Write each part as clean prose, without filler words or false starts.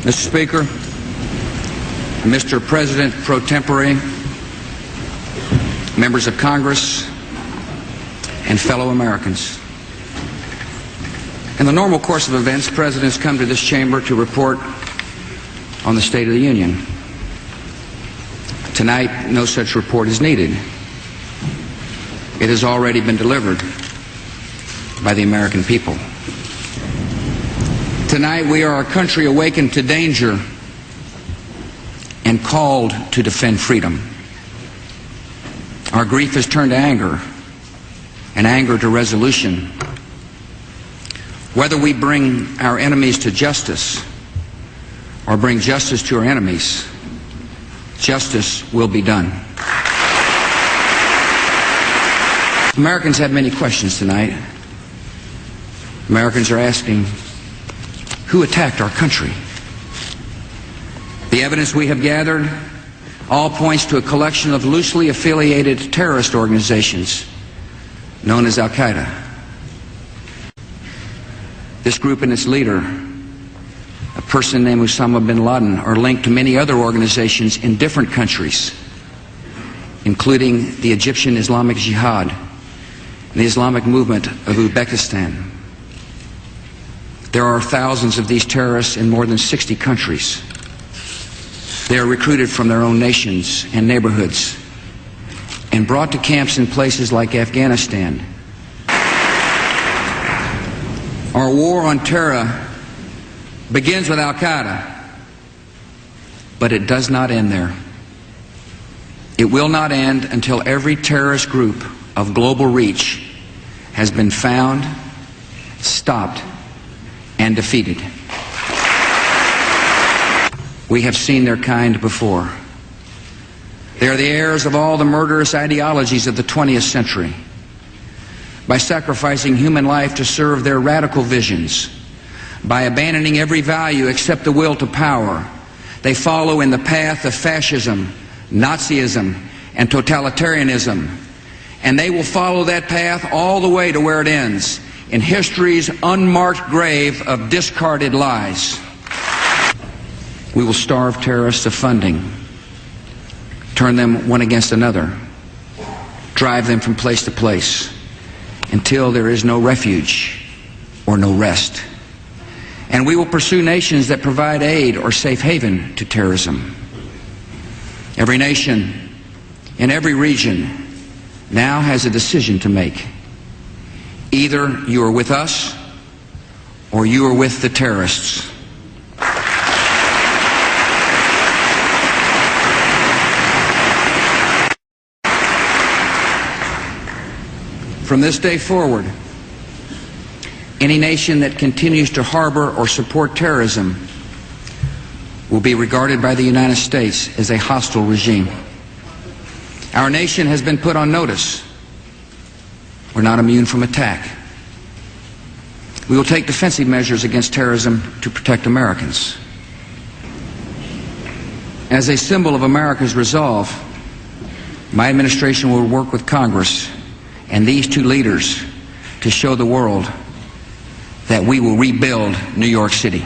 Mr. Speaker, Mr. President pro tempore, members of Congress, and fellow Americans. In the normal course of events, presidents come to this chamber to report on the State of the Union. Tonight, no such report is needed. It has already been delivered by the American people. Tonight, we are a country awakened to danger and called to defend freedom. Our grief has turned to anger, and anger to resolution. Whether we bring our enemies to justice or bring justice to our enemies, justice will be done. Americans have many questions tonight. Americans are asking, who attacked our country? The evidence we have gathered all points to a collection of loosely affiliated terrorist organizations known as Al-Qaeda. This group and its leader, a person named Osama bin Laden, are linked to many other organizations in different countries, including the Egyptian Islamic Jihad and the Islamic Movement of Uzbekistan. There are thousands of these terrorists in more than 60 countries. They are recruited from their own nations and neighborhoods and brought to camps in places like Afghanistan. Our war on terror begins with Al-Qaeda, but it does not end there. It will not end until every terrorist group of global reach has been found, stopped, and defeated. We have seen their kind before. They are the heirs of all the murderous ideologies of the 20th century. By sacrificing human life to serve their radical visions, by abandoning every value except the will to power, they follow in the path of fascism, Nazism, and totalitarianism. And they will follow that path all the way to where it ends, in history's unmarked grave of discarded lies. We will starve terrorists of funding, turn them one against another, drive them from place to place, until there is no refuge or no rest. And we will pursue nations that provide aid or safe haven to terrorism. Every nation in every region now has a decision to make. Either you are with us or you are with the terrorists. From this day forward, any nation that continues to harbor or support terrorism will be regarded by the United States as a hostile regime. Our nation has been put on notice. We're not immune from attack. We will take defensive measures against terrorism to protect Americans. As a symbol of America's resolve, my administration will work with Congress and these two leaders to show the world that we will rebuild New York City.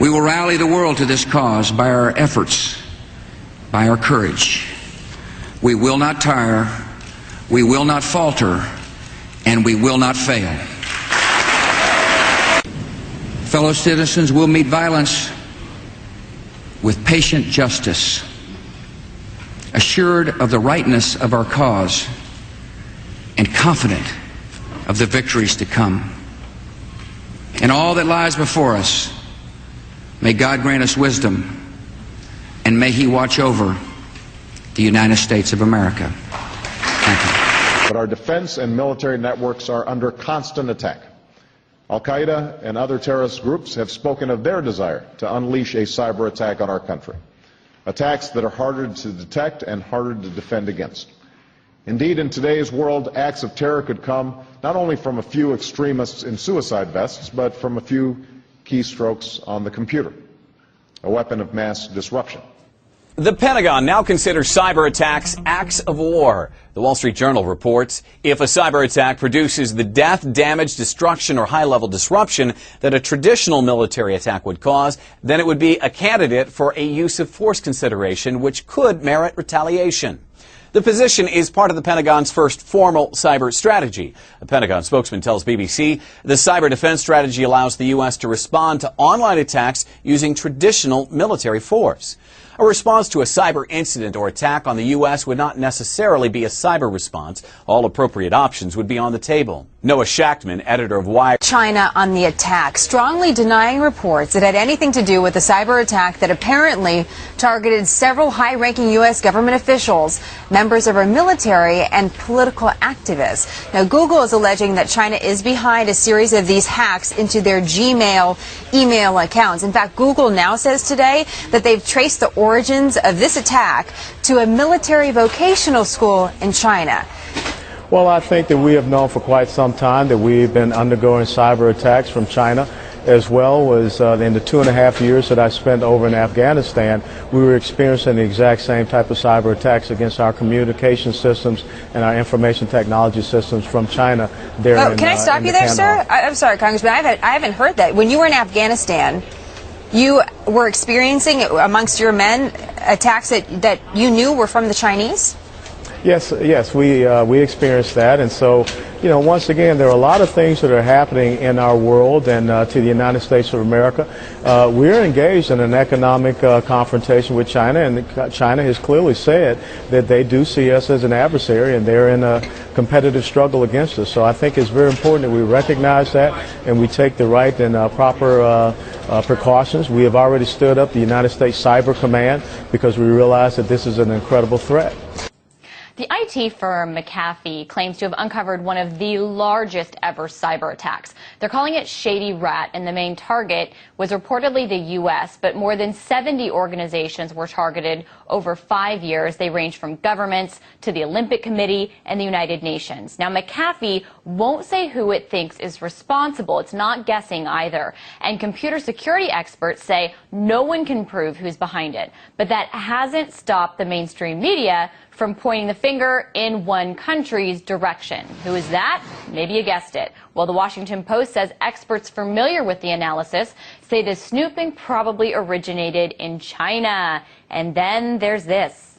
We will rally the world to this cause by our efforts, by our courage. We will not tire, we will not falter, and we will not fail. Fellow citizens, will meet violence with patient justice, assured of the rightness of our cause, and confident of the victories to come. In all that lies before us, may God grant us wisdom, and may He watch over the United States of America. Thank you. But our defense and military networks are under constant attack. Al-Qaeda and other terrorist groups have spoken of their desire to unleash a cyber attack on our country. Attacks that are harder to detect and harder to defend against. Indeed, in today's world, acts of terror could come not only from a few extremists in suicide vests, but from a few keystrokes on the computer, a weapon of mass disruption. The Pentagon now considers cyber attacks acts of war. The Wall Street Journal reports if a cyber attack produces the death, damage, destruction, or high-level disruption that a traditional military attack would cause, then it would be a candidate for a use of force consideration, which could merit retaliation. The position is part of the Pentagon's first formal cyber strategy. A Pentagon spokesman tells BBC the cyber defense strategy allows the U.S. to respond to online attacks using traditional military force. A response to a cyber incident or attack on the U.S. would not necessarily be a cyber response. All appropriate options would be on the table. Noah Shachtman, editor of Wired. China on the attack, strongly denying reports it had anything to do with the cyber attack that apparently targeted several high-ranking U.S. government officials, members of our military, and political activists. Now, Google is alleging that China is behind a series of these hacks into their Gmail email accounts. In fact, Google now says today that they've traced the origins of this attack to a military vocational school in China. Well, I think that we have known for quite some time that we've been undergoing cyber attacks from China, as well as in the 2.5 years that I spent over in Afghanistan, we were experiencing the exact same type of cyber attacks against our communication systems and our information technology systems from China. Can I stop you there, sir? I'm sorry, Congressman, I haven't heard that. When you were in Afghanistan, you were experiencing amongst your men attacks that you knew were from the Chinese? Yes, we experienced that, and so, you know, once again, there are a lot of things that are happening in our world and to the United States of America. We're engaged in an economic confrontation with China, and China has clearly said that they do see us as an adversary, and they're in a competitive struggle against us. So I think it's very important that we recognize that and we take the right and proper precautions. We have already stood up the United States Cyber Command because we realize that this is an incredible threat. The IT firm McAfee claims to have uncovered one of the largest ever cyber attacks. They're calling it Shady Rat, and the main target was reportedly the U.S., but more than 70 organizations were targeted over 5 years. They range from governments to the Olympic Committee and the United Nations. Now, McAfee won't say who it thinks is responsible. It's not guessing either. And computer security experts say no one can prove who's behind it. But that hasn't stopped the mainstream media from pointing the finger in one country's direction. Who is that? Maybe you guessed it. Well, the Washington Post says experts familiar with the analysis say the snooping probably originated in China. And then there's this.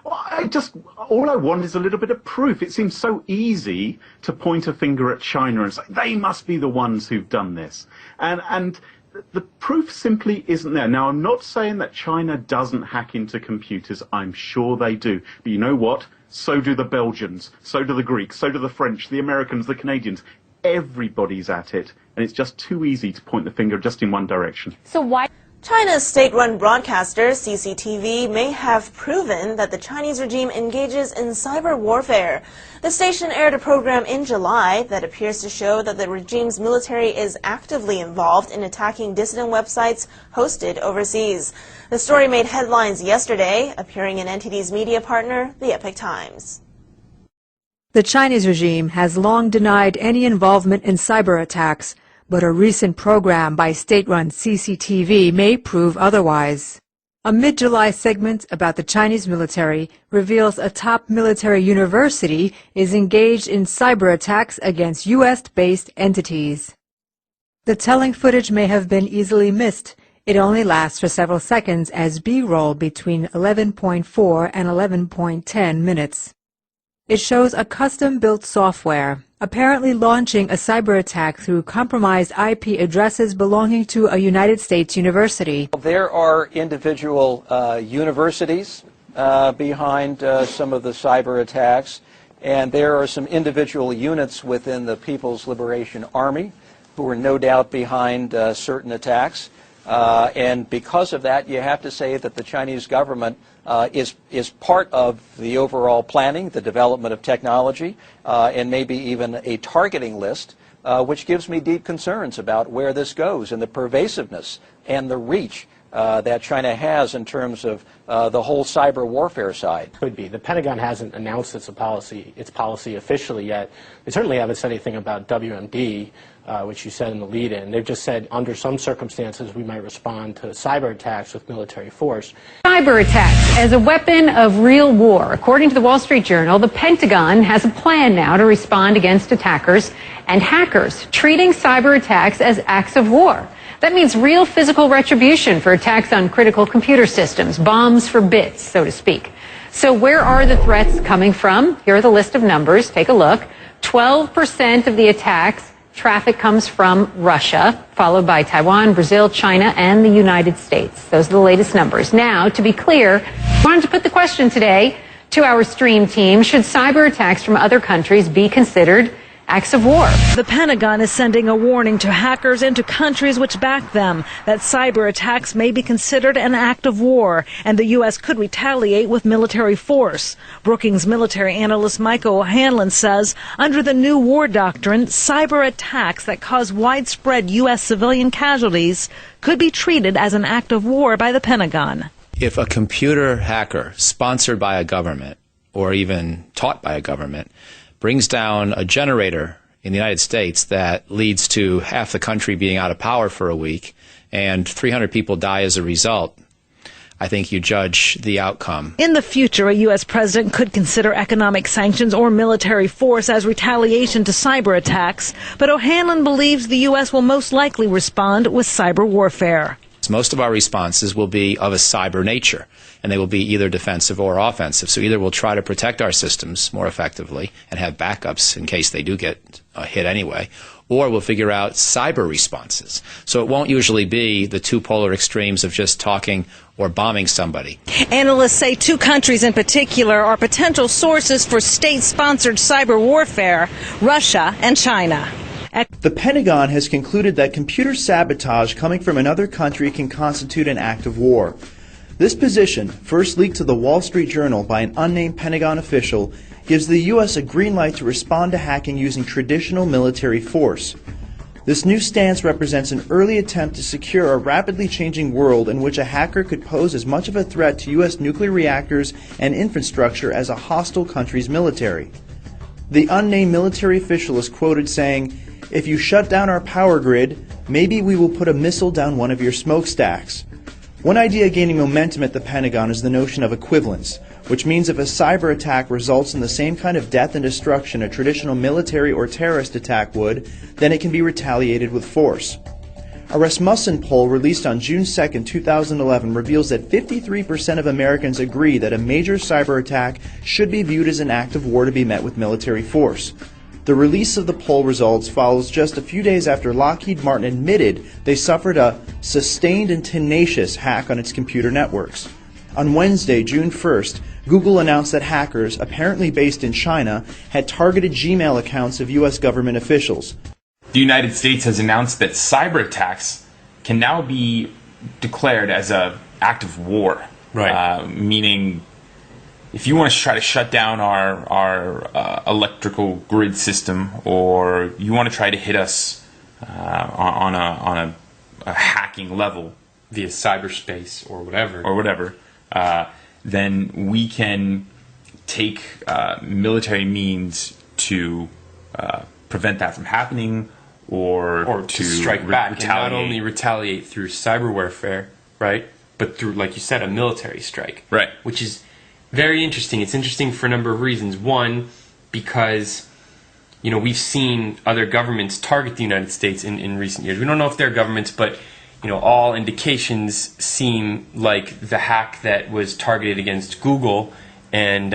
All I want is a little bit of proof. It seems so easy to point a finger at China and say, they must be the ones who've done this. And the proof simply isn't there. Now, I'm not saying that China doesn't hack into computers. I'm sure they do. But you know what? So do the Belgians, so do the Greeks, so do the French, the Americans, the Canadians. Everybody's at it. And it's just too easy to point the finger just in one direction. So why? China's state-run broadcaster, CCTV, may have proven that the Chinese regime engages in cyber warfare. The station aired a program in July that appears to show that the regime's military is actively involved in attacking dissident websites hosted overseas. The story made headlines yesterday, appearing in NTD's media partner, the Epoch Times. The Chinese regime has long denied any involvement in cyber attacks, but a recent program by state-run CCTV may prove otherwise. A mid-July segment about the Chinese military reveals a top military university is engaged in cyber attacks against U.S.-based entities. The telling footage may have been easily missed. It only lasts for several seconds as B-roll between 11.4 and 11.10 minutes. It shows a custom-built software, apparently launching a cyber attack through compromised IP addresses belonging to a United States university. There are individual universities behind some of the cyber attacks, and there are some individual units within the People's Liberation Army who are no doubt behind certain attacks. And because of that, you have to say that the Chinese government is part of the overall planning, the development of technology, and maybe even a targeting list, which gives me deep concerns about where this goes and the pervasiveness and the reach that China has in terms of the whole cyber warfare side. Could be. The Pentagon hasn't announced its policy officially yet. They certainly haven't said anything about WMD, which you said in the lead-in. They've just said under some circumstances we might respond to cyber attacks with military force. Cyber attacks as a weapon of real war. According to the Wall Street Journal, the Pentagon has a plan now to respond against attackers and hackers, treating cyber attacks as acts of war. That means real physical retribution for attacks on critical computer systems, bombs for bits, so to speak. So where are the threats coming from? Here are the list of numbers. Take a look. 12% of the attacks traffic comes from Russia, followed by Taiwan, Brazil, China, and the United States. Those are the latest numbers. Now, to be clear, I wanted to put the question today to our stream team, should cyber attacks from other countries be considered acts of war? The Pentagon is sending a warning to hackers and to countries which back them that cyber attacks may be considered an act of war, and the U.S. could retaliate with military force. Brookings military analyst Michael O'Hanlon says under the new war doctrine, cyber attacks that cause widespread U.S. civilian casualties could be treated as an act of war by the Pentagon. If a computer hacker sponsored by a government or even taught by a government brings down a generator in the United States that leads to half the country being out of power for a week and 300 people die as a result, I think you judge the outcome. In the future, a U.S. president could consider economic sanctions or military force as retaliation to cyber attacks, but O'Hanlon believes the U.S. will most likely respond with cyber warfare. Most of our responses will be of a cyber nature, and they will be either defensive or offensive. So either we'll try to protect our systems more effectively and have backups in case they do get hit anyway, or we'll figure out cyber responses. So it won't usually be the two polar extremes of just talking or bombing somebody. Analysts say two countries in particular are potential sources for state-sponsored cyber warfare, Russia and China. The Pentagon has concluded that computer sabotage coming from another country can constitute an act of war. This position, first leaked to the Wall Street Journal by an unnamed Pentagon official, gives the U.S. a green light to respond to hacking using traditional military force. This new stance represents an early attempt to secure a rapidly changing world in which a hacker could pose as much of a threat to U.S. nuclear reactors and infrastructure as a hostile country's military. The unnamed military official is quoted saying, "If you shut down our power grid, maybe we will put a missile down one of your smokestacks." One idea gaining momentum at the Pentagon is the notion of equivalence, which means if a cyber attack results in the same kind of death and destruction a traditional military or terrorist attack would, then it can be retaliated with force. A Rasmussen poll released on June 2, 2011 reveals that 53% of Americans agree that a major cyber attack should be viewed as an act of war to be met with military force. The release of the poll results follows just a few days after Lockheed Martin admitted they suffered a sustained and tenacious hack on its computer networks. On Wednesday, June 1st, Google announced that hackers, apparently based in China, had targeted Gmail accounts of U.S. government officials. The United States has announced that cyber attacks can now be declared as an act of war. Right. Meaning, if you want to try to shut down our electrical grid system, or you want to try to hit us on a hacking level via cyberspace or whatever, then we can take military means to prevent that from happening, or to strike back retaliate. And not only retaliate through cyber warfare, right, but through, like you said, a military strike, right, which is very interesting. It's interesting for a number of reasons. One, because we've seen other governments target the United States in recent years. We don't know if they're governments, but all indications seem like the hack that was targeted against Google and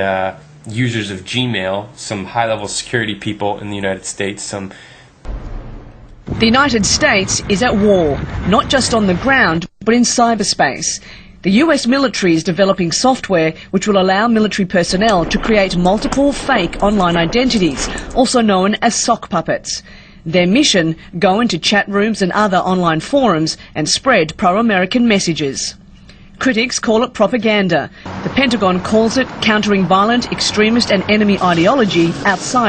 users of Gmail, some high-level security people in the United States, The United States is at war, not just on the ground, but in cyberspace. The US military is developing software which will allow military personnel to create multiple fake online identities, also known as sock puppets. Their mission, go into chat rooms and other online forums and spread pro-American messages. Critics call it propaganda. The Pentagon calls it countering violent, extremist and enemy ideology outside